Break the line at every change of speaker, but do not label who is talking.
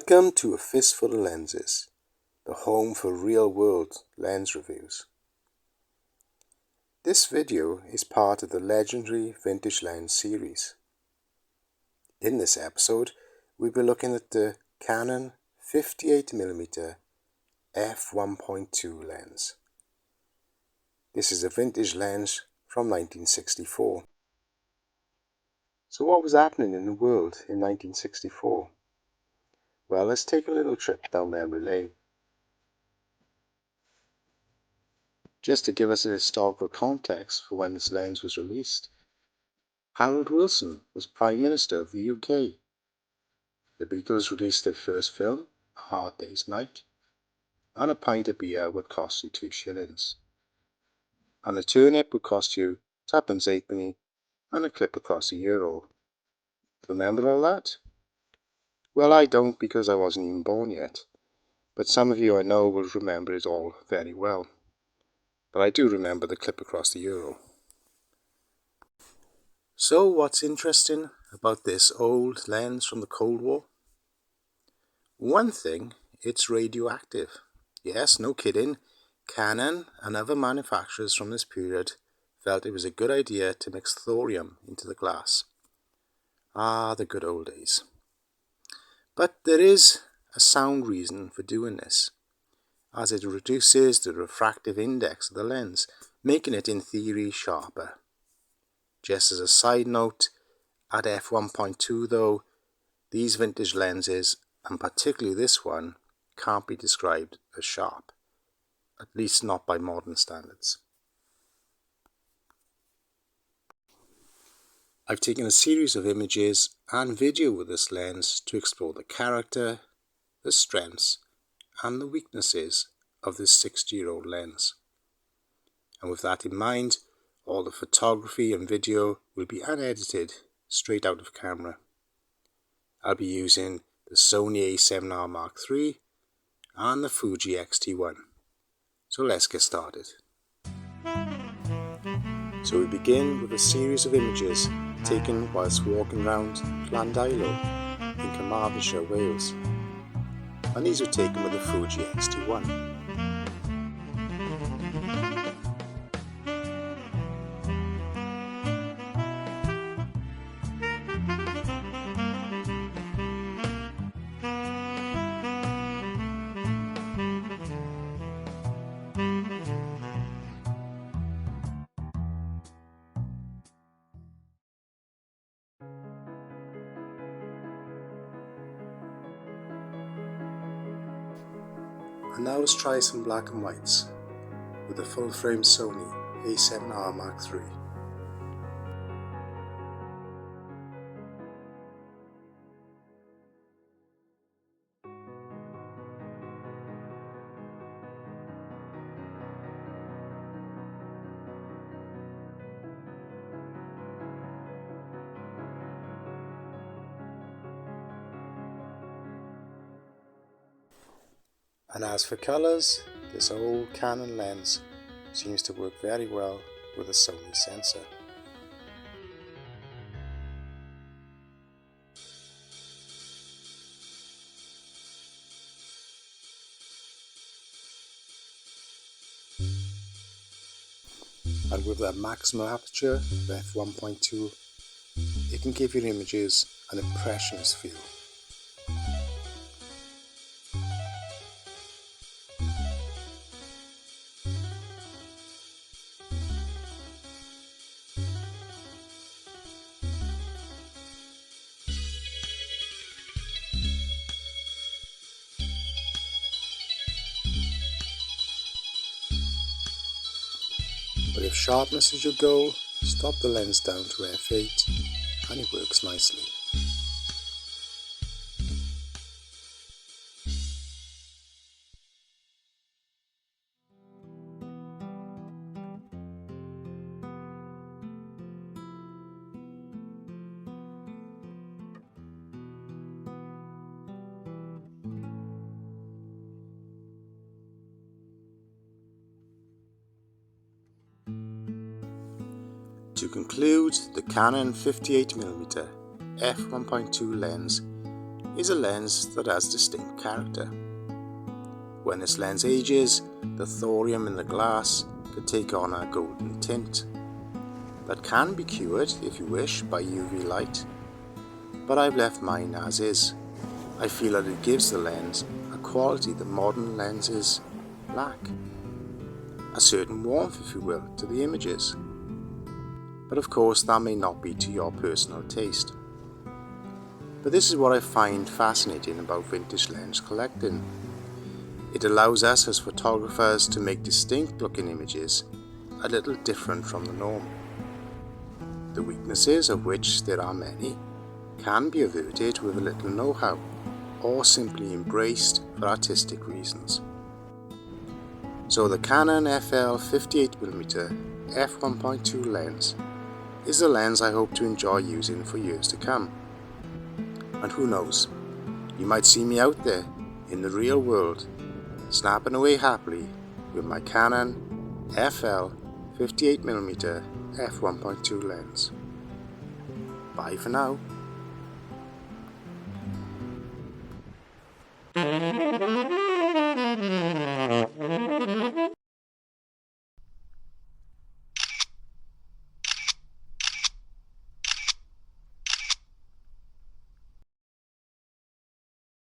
Welcome to A Fistful of Lenses, the home for real-world lens reviews. This video is part of the legendary Vintage Lens series. In this episode, we'll be looking at the Canon 58mm f1.2 lens. This is a vintage lens from 1964. So what was happening in the world in 1964? Well, let's take a little trip down memory lane. Just to give us a historical context for when this lens was released, Harold Wilson was Prime Minister of the UK. The Beatles released their first film, A Hard Day's Night, and a pint of beer would cost you 2 shillings. And a turnip would cost you twopence halfpenny, and a clip would cost €1. Remember all that? Well, I don't, because I wasn't even born yet, but some of you I know will remember it all very well. But I do remember the clip across the euro. So what's interesting about this old lens from the Cold War? One thing, it's radioactive. Yes, no kidding. Canon and other manufacturers from this period felt it was a good idea to mix thorium into the glass. Ah, the good old days. But there is a sound reason for doing this, as it reduces the refractive index of the lens, making it in theory sharper. Just as a side note, at f1.2 though, these vintage lenses, and particularly this one, can't be described as sharp, at least not by modern standards. I've taken a series of images and video with this lens to explore the character, the strengths, and the weaknesses of this 60-year-old lens. And with that in mind, all the photography and video will be unedited, straight out of camera. I'll be using the Sony A7R Mark III and the Fuji X-T1. So let's get started. So we begin with a series of images taken whilst walking around Llandeilo in Carmarthenshire, Wales. And these were taken with the Fuji X-T1. And now let's try some black and whites with the full frame Sony A7R Mark III. And as for colours, this old Canon lens seems to work very well with a Sony sensor. And with that maximum aperture of f1.2, it can give your images an impressionist feel. But if sharpness is your goal, stop the lens down to f8 and it works nicely. To conclude, the Canon 58mm f1.2 lens is a lens that has distinct character. When this lens ages, the thorium in the glass could take on a golden tint. That can be cured, if you wish, by UV light, but I've left mine as is. I feel that it gives the lens a quality that modern lenses lack. A certain warmth, if you will, to the images. But of course that may not be to your personal taste. But this is what I find fascinating about vintage lens collecting. It allows us as photographers to make distinct looking images a little different from the norm. The weaknesses, of which there are many, can be averted with a little know-how, or simply embraced for artistic reasons. So the Canon FL 58mm f1.2 lens is the lens I hope to enjoy using for years to come. And who knows, you might see me out there in the real world, snapping away happily with my Canon FL 58mm f1.2 lens. Bye for now.